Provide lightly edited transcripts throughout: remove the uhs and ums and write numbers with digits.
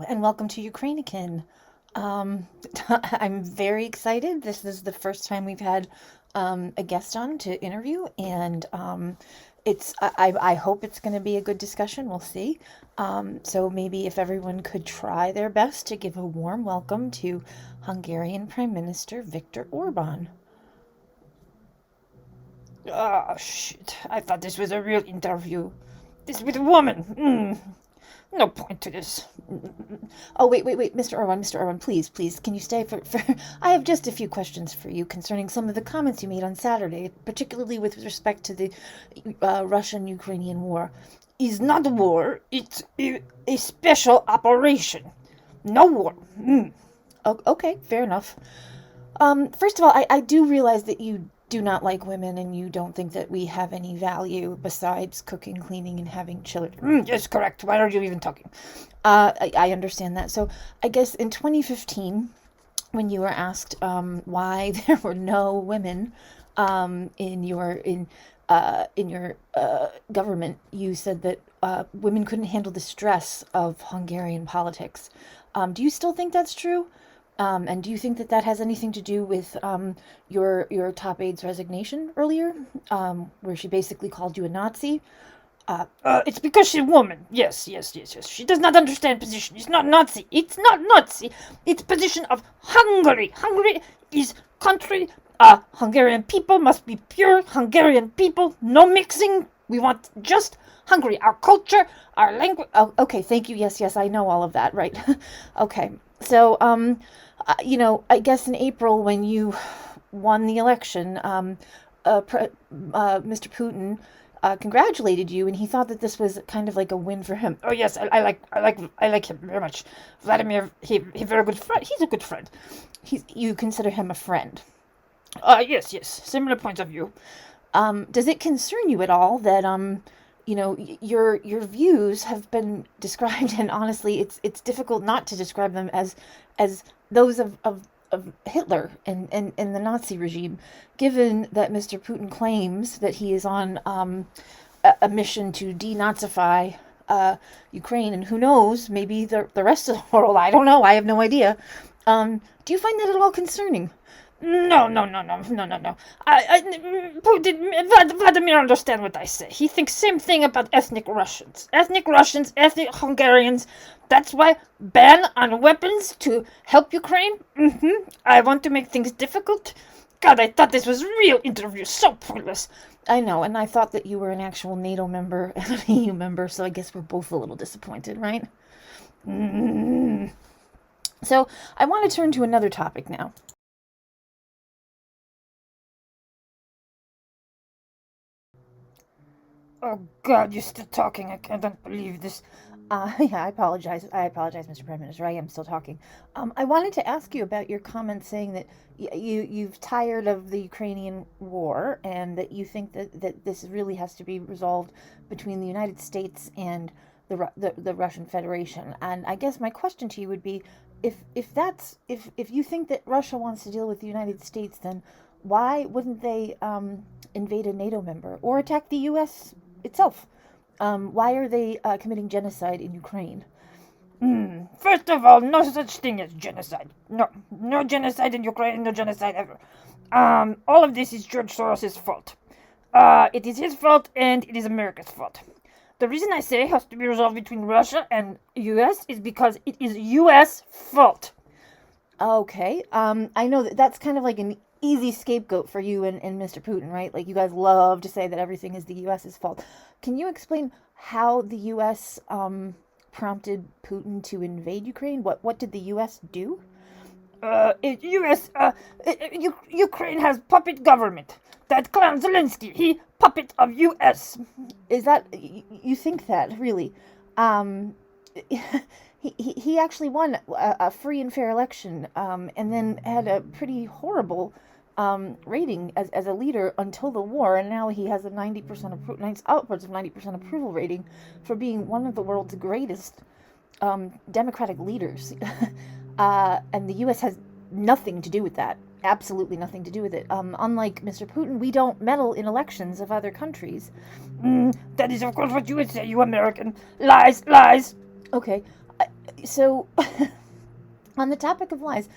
and welcome to Ukrainian. Um, I'm very excited. This is the first time we've had a guest on to interview, and I hope it's going to be a good discussion. We'll see. So maybe if everyone could try their best to give a warm welcome to Hungarian Prime Minister Victor Orban. Ah, shit. I thought this was a real interview. This with a woman. No point to this. Oh, wait, Mr. Orban, please, can you stay for I have just a few questions for you concerning some of the comments you made on Saturday, particularly with respect to the Russian-Ukrainian war. It's not a war. It's a special operation. No war. Oh, okay, fair enough. First of all, I do realize that you do not like women and you don't think that we have any value besides cooking, cleaning, and having children. Yes, correct. Why are you even talking? I understand that. So I guess in 2015, when you were asked why there were no women in your government, you said that women couldn't handle the stress of Hungarian politics. Do you still think that's true? And do you think that that has anything to do with your top aide's resignation earlier, where she basically called you a Nazi? It's because she's a woman. Yes. She does not understand position. It's not Nazi. It's not Nazi. It's position of Hungary. Hungary is country. Hungarian people must be pure Hungarian people. No mixing. We want just Hungary. Our culture, our language. Oh, okay, thank you. Yes, I know all of that, right? Okay, so, I guess in April when you won the election, Mr. Putin congratulated you, and he thought that this was kind of like a win for him. Oh yes, I like him very much. Vladimir, he very good friend. He's a good friend. You consider him a friend. Yes. Similar points of view. Does it concern you at all that your views have been described, and honestly, it's difficult not to describe them as those of Hitler and the Nazi regime, given that Mr. Putin claims that he is on a mission to denazify Ukraine, and who knows, maybe the rest of the world. I don't know. I have no idea. Do you find that at all concerning? No. Vladimir understand what I say. He thinks same thing about ethnic Russians, ethnic Hungarians. That's why ban on weapons to help Ukraine. I want to make things difficult. God, I thought this was a real interview. So pointless. I know, and I thought that you were an actual NATO member and an EU member, so I guess we're both a little disappointed, right? So I want to turn to another topic now. Oh God, you're still talking. I can't believe this. Yeah, I apologize. Mr. Prime Minister. I am still talking. I wanted to ask you about your comments saying that you've tired of the Ukrainian war and that you think that this really has to be resolved between the United States and the Russian Federation. And I guess my question to you would be, if you think that Russia wants to deal with the United States, then why wouldn't they invade a NATO member or attack the U.S. itself? Why are they committing genocide in Ukraine? First of all, no such thing as genocide. No genocide in Ukraine, no genocide ever. All of this is George Soros' fault. It is his fault and it is America's fault. The reason I say it has to be resolved between Russia and US is because it is US fault. Okay. I know that's kind of like an easy scapegoat for you and Mr. Putin, right? Like, you guys love to say that everything is the U.S.'s fault. Can you explain how the U.S. Prompted Putin to invade Ukraine? What did the U.S. do? Ukraine has puppet government. That clown Zelenskyy, he puppet of U.S. Is that, you think that, really? He actually won a free and fair election, and then had a pretty horrible rating as a leader until the war, and now he has a 90% upwards of 90% approval rating for being one of the world's greatest democratic leaders. And the U.S. has nothing to do with that. Absolutely nothing to do with it. Unlike Mr. Putin, we don't meddle in elections of other countries. That is, of course, what you would say, you American. Lies. Okay. So, on the topic of lies,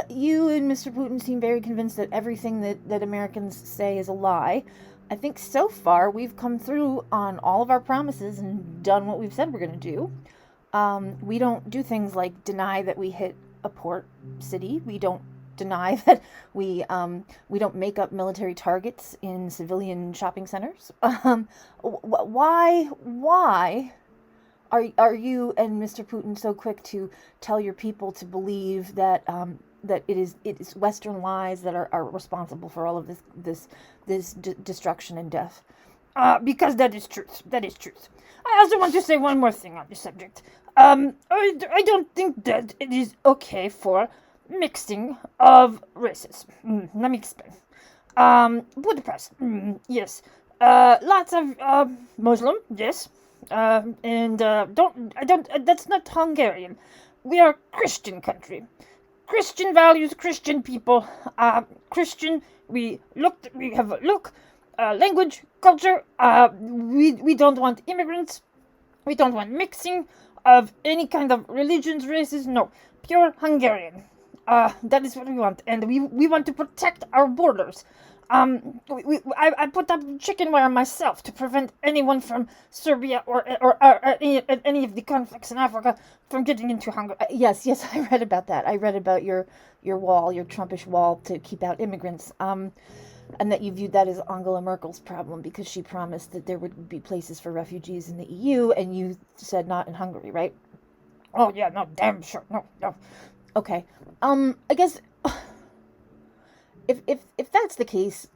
you and Mr. Putin seem very convinced that everything that Americans say is a lie. I think so far we've come through on all of our promises and done what we've said we're going to do. We don't do things like deny that we hit a port city. We don't deny that we don't make up military targets in civilian shopping centers. Why are you and Mr. Putin so quick to tell your people to believe that that it is Western lies that are responsible for all of this destruction and death? Because that is truth. That is truth. I also want to say one more thing on this subject. I don't think that it is okay for mixing of races. Let me explain. Budapest, yes. Lots of Muslim, yes. That's not Hungarian. We are a Christian country. Christian values, Christian people, Christian. We have a look, language, culture. We don't want immigrants. We don't want mixing of any kind of religions, races. No, pure Hungarian. That is what we want, and we want to protect our borders. I put up chicken wire myself to prevent anyone from Serbia or any of the conflicts in Africa from getting into Hungary. Yes, I read about that. I read about your wall, your Trumpish wall to keep out immigrants. And that you viewed that as Angela Merkel's problem because she promised that there would be places for refugees in the EU, and you said not in Hungary, right? Oh yeah, no, damn sure, no. Okay. I guess if that's the case,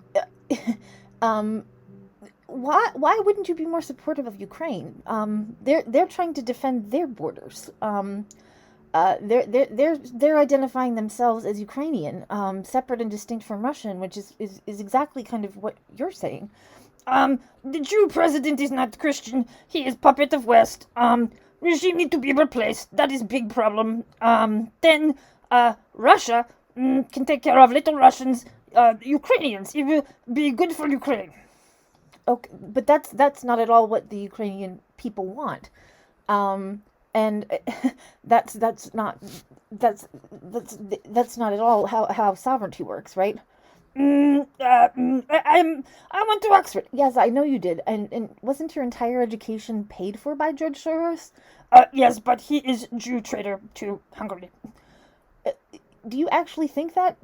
why wouldn't you be more supportive of Ukraine? They're trying to defend their borders. They're identifying themselves as Ukrainian, separate and distinct from Russian, which is exactly kind of what you're saying. The Jew president is not Christian. He is puppet of West. Regime need to be replaced. That is big problem. Then Russia can take care of little Russians, Ukrainians. It will be good for Ukraine. Okay, but that's not at all what the Ukrainian people want. And that's not at all how sovereignty works, right? I went to Oxford. Yes, I know you did. And wasn't your entire education paid for by George Soros? Yes, but he is Jew traitor to Hungary. Do you actually think that?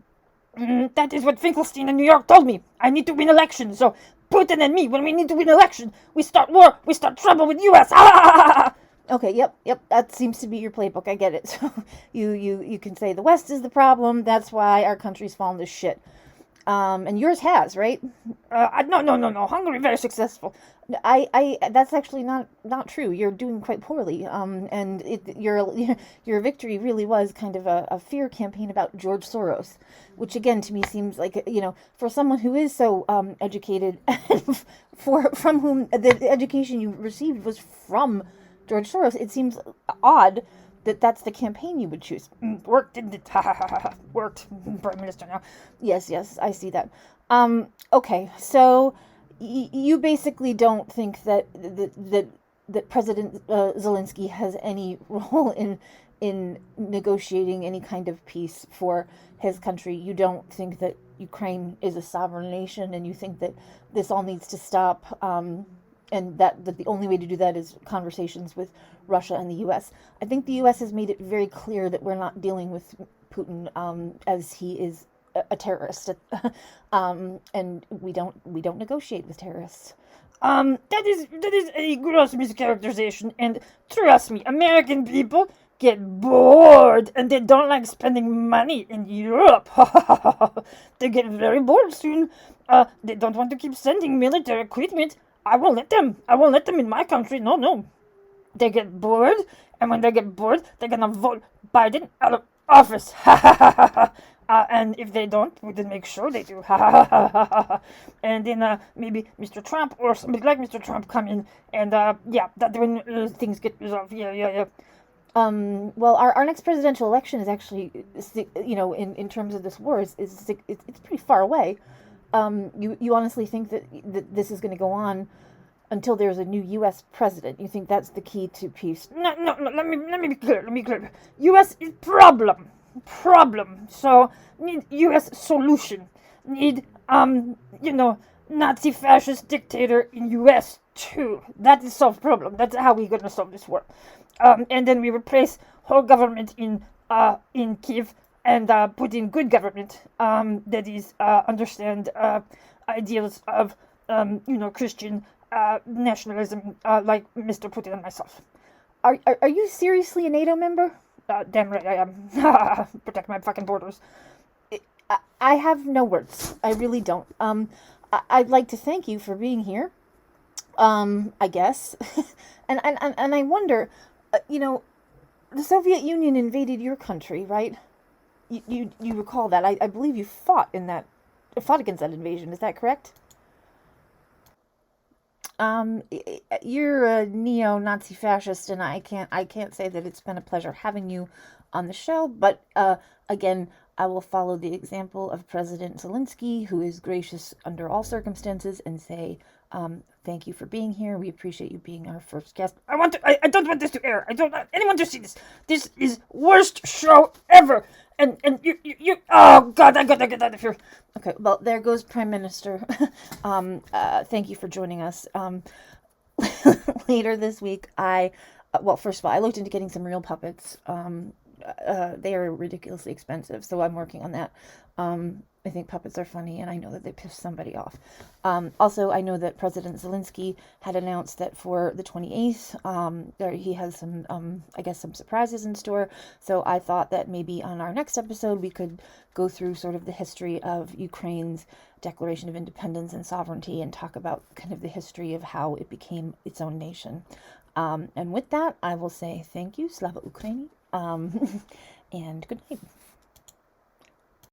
That is what Finkelstein in New York told me. I need to win elections, so Putin and me, when we need to win election, we start war, we start trouble with U.S. Okay, yep, that seems to be your playbook. I get it. So you can say the West is the problem. That's why our country's fallen to shit. And yours has, right? No. Hungary very successful. That's actually not true. You're doing quite poorly. And your victory really was kind of a fear campaign about George Soros, which again to me seems like, for someone who is so educated, and from whom the education you received was from George Soros, it seems odd that that's the campaign you would choose. Worked, didn't it? Worked. Prime Minister now. Yes, I see that. Okay, so you basically don't think that President Zelenskyy has any role in negotiating any kind of peace for his country. You don't think that Ukraine is a sovereign nation, and you think that this all needs to stop, and that the only way to do that is conversations with Russia and the U.S. I think the U.S. has made it very clear that we're not dealing with Putin as he is a terrorist, and we don't negotiate with terrorists. That is a gross mischaracterization, and trust me, American people get bored, and they don't like spending money in Europe. They get very bored soon. They don't want to keep sending military equipment. I won't let them. I won't let them in my country. No. They get bored, and when they get bored, they're gonna vote Biden out of office. And if they don't, we then make sure they do. And then maybe Mr. Trump or somebody like Mr. Trump come in, and that when things get resolved. Yeah. Well, our next presidential election is actually, in terms of this war, it's pretty far away. You honestly think that this is going to go on until there's a new U.S. president. You think that's the key to peace? No, no, no. Let me be clear. Let me be clear. U.S. is problem. So need U.S. solution. Need Nazi-fascist dictator in U.S. too. That is solve problem. That's how we're gonna solve this war. And then we replace whole government in Kiev and put in good government that is understand ideals of Christian nationalism like Mr. Putin and myself. Are you seriously a NATO member? Damn right I am. Protect my fucking borders. I have no words. I really don't. I'd like to thank you for being here. I guess, and I wonder, the Soviet Union invaded your country, right? You recall that? I believe you fought against that invasion. Is that correct? You're a neo-Nazi fascist, and I can't say that it's been a pleasure having you on the show. But again, I will follow the example of President Zelenskyy, who is gracious under all circumstances, and say thank you for being here. We appreciate you being our first guest. I don't want this to air. I don't want anyone to see this. This is worst show ever. And you oh god, I gotta get out of here. Okay, well, there goes Prime Minister. Thank you for joining us. Later this week, first of all, I looked into getting some real puppets. They are ridiculously expensive, so I'm working on that. I think puppets are funny, and I know that they piss somebody off. Also, I know that President Zelenskyy had announced that for the 28th, he has some surprises in store. So I thought that maybe on our next episode, we could go through sort of the history of Ukraine's Declaration of Independence and sovereignty and talk about kind of the history of how it became its own nation. And with that, I will say thank you, Slava Ukraini, and good night.